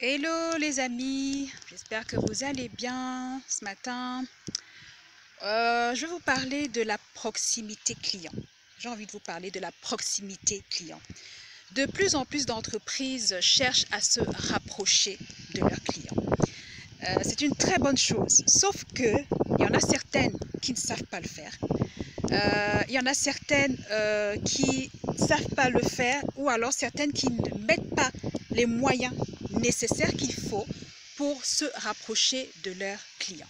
Hello les amis, j'espère que vous allez bien ce matin. Je vais vous parler de la proximité client. J'ai envie de vous parler de la proximité client. De plus en plus d'entreprises cherchent à se rapprocher de leurs clients. C'est une très bonne chose, sauf qu'il y en a certaines qui ne savent pas le faire. Il y en a certaines qui ne savent pas le faire, ou alors certaines qui ne mettent pas les moyens nécessaires qu'il faut pour se rapprocher de leurs clients.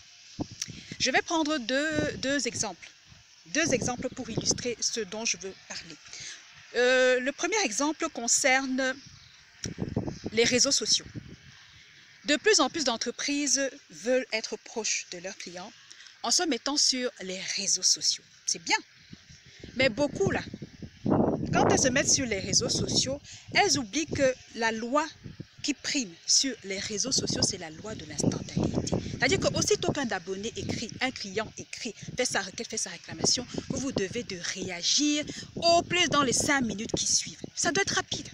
Je vais prendre deux exemples pour illustrer ce dont je veux parler. Le premier exemple concerne les réseaux sociaux. De plus en plus d'entreprises veulent être proches de leurs clients en se mettant sur les réseaux sociaux. C'est bien, mais beaucoup là, quand elles se mettent sur les réseaux sociaux, elles oublient que la loi qui prime sur les réseaux sociaux, c'est la loi de l'instantanéité. C'est-à-dire qu'aussitôt qu'un abonné écrit, un client écrit, fait sa requête, fait sa réclamation, vous devez de réagir au plus dans les 5 minutes qui suivent. Ça doit être rapide.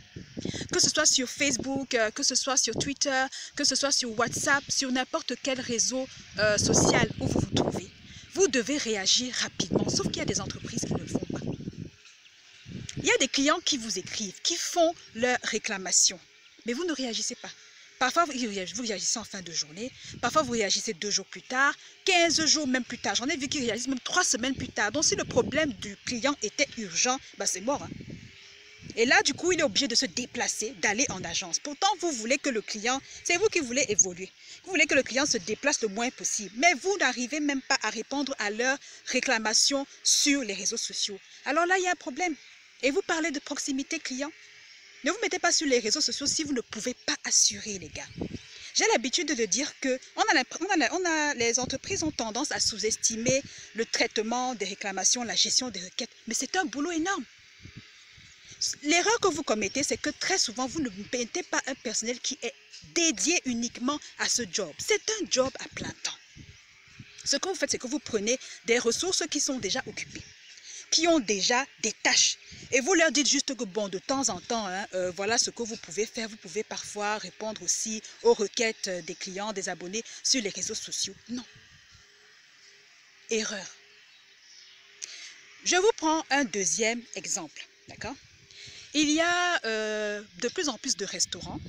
Que ce soit sur Facebook, que ce soit sur Twitter, que ce soit sur WhatsApp, sur n'importe quel réseau social où vous vous trouvez, vous devez réagir rapidement. Sauf qu'il y a des entreprises qui ne le font pas. Il y a des clients qui vous écrivent, qui font leur réclamation, mais vous ne réagissez pas. Parfois, vous réagissez en fin de journée, parfois vous réagissez 2 jours plus tard, 15 jours même plus tard. J'en ai vu qui réagissent même 3 semaines plus tard. Donc si le problème du client était urgent, c'est mort. Hein? Et là, du coup, il est obligé de se déplacer, d'aller en agence. Pourtant, vous voulez que le client, c'est vous qui voulez évoluer. Vous voulez que le client se déplace le moins possible. Mais vous n'arrivez même pas à répondre à leurs réclamations sur les réseaux sociaux. Alors là, il y a un problème. Et vous parlez de proximité client. Ne vous mettez pas sur les réseaux sociaux si vous ne pouvez pas assurer, les gars. J'ai l'habitude de dire que les entreprises ont tendance à sous-estimer le traitement des réclamations, la gestion des requêtes. Mais c'est un boulot énorme. L'erreur que vous commettez, c'est que très souvent, vous ne mettez pas un personnel qui est dédié uniquement à ce job. C'est un job à plein temps. Ce que vous faites, c'est que vous prenez des ressources qui sont déjà occupées, qui ont déjà des tâches. Et vous leur dites juste que, bon, de temps en temps, voilà ce que vous pouvez faire. Vous pouvez parfois répondre aussi aux requêtes des clients, des abonnés sur les réseaux sociaux. Non. Erreur. Je vous prends un deuxième exemple, d'accord? Il y a de plus en plus de restaurants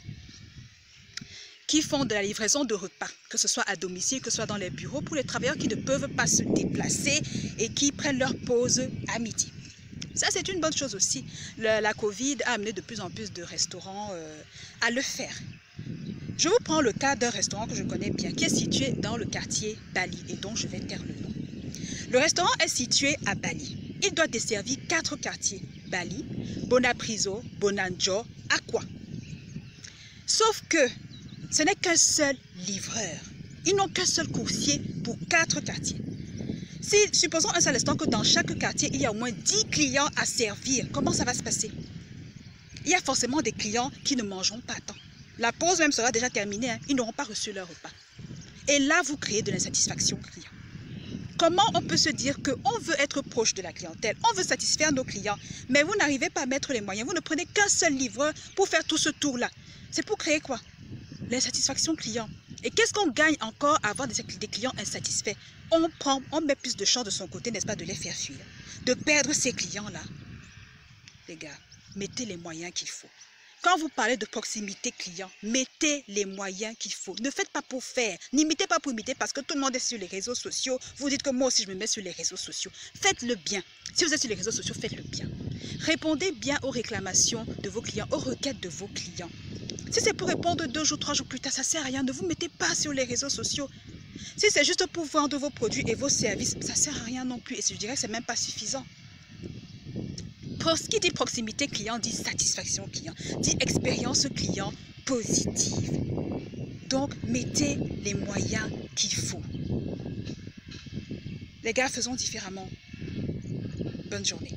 qui font de la livraison de repas, que ce soit à domicile, que ce soit dans les bureaux, pour les travailleurs qui ne peuvent pas se déplacer et qui prennent leur pause à midi. Ça, c'est une bonne chose aussi. La Covid a amené de plus en plus de restaurants à le faire. Je vous prends le cas d'un restaurant que je connais bien, qui est situé dans le quartier Bali, et dont je vais taire le nom. Le restaurant est situé à Bali. Il doit desservir 4 quartiers. Bali, Bonapriso, Bonanjo, Aqua. Sauf que ce n'est qu'un seul livreur. Ils n'ont qu'un seul coursier pour 4 quartiers. Si, supposons un seul instant que dans chaque quartier, il y a au moins 10 clients à servir, comment ça va se passer? Il y a forcément des clients qui ne mangeront pas à temps. La pause même sera déjà terminée, hein. Ils n'auront pas reçu leur repas. Et là, vous créez de l'insatisfaction client. Comment on peut se dire qu'on veut être proche de la clientèle, on veut satisfaire nos clients, mais vous n'arrivez pas à mettre les moyens, vous ne prenez qu'un seul livreur pour faire tout ce tour-là. C'est pour créer quoi? L'insatisfaction client. Et qu'est-ce qu'on gagne encore à avoir des clients insatisfaits? On met plus de chance de son côté, n'est-ce pas, de les faire fuir, de perdre ces clients-là. Les gars, mettez les moyens qu'il faut. Quand vous parlez de proximité client, mettez les moyens qu'il faut. Ne faites pas pour faire, n'imitez pas pour imiter parce que tout le monde est sur les réseaux sociaux. Vous dites que moi aussi je me mets sur les réseaux sociaux. Faites-le bien. Si vous êtes sur les réseaux sociaux, faites-le bien. Répondez bien aux réclamations de vos clients, aux requêtes de vos clients. Si c'est pour répondre 2 jours, 3 jours plus tard, ça ne sert à rien. Ne vous mettez pas sur les réseaux sociaux. Si c'est juste pour vendre vos produits et vos services, ça ne sert à rien non plus. Et je dirais que ce n'est même pas suffisant. Pour ce qui dit proximité client, dit satisfaction client, dit expérience client positive. Donc, mettez les moyens qu'il faut. Les gars, faisons différemment. Bonne journée.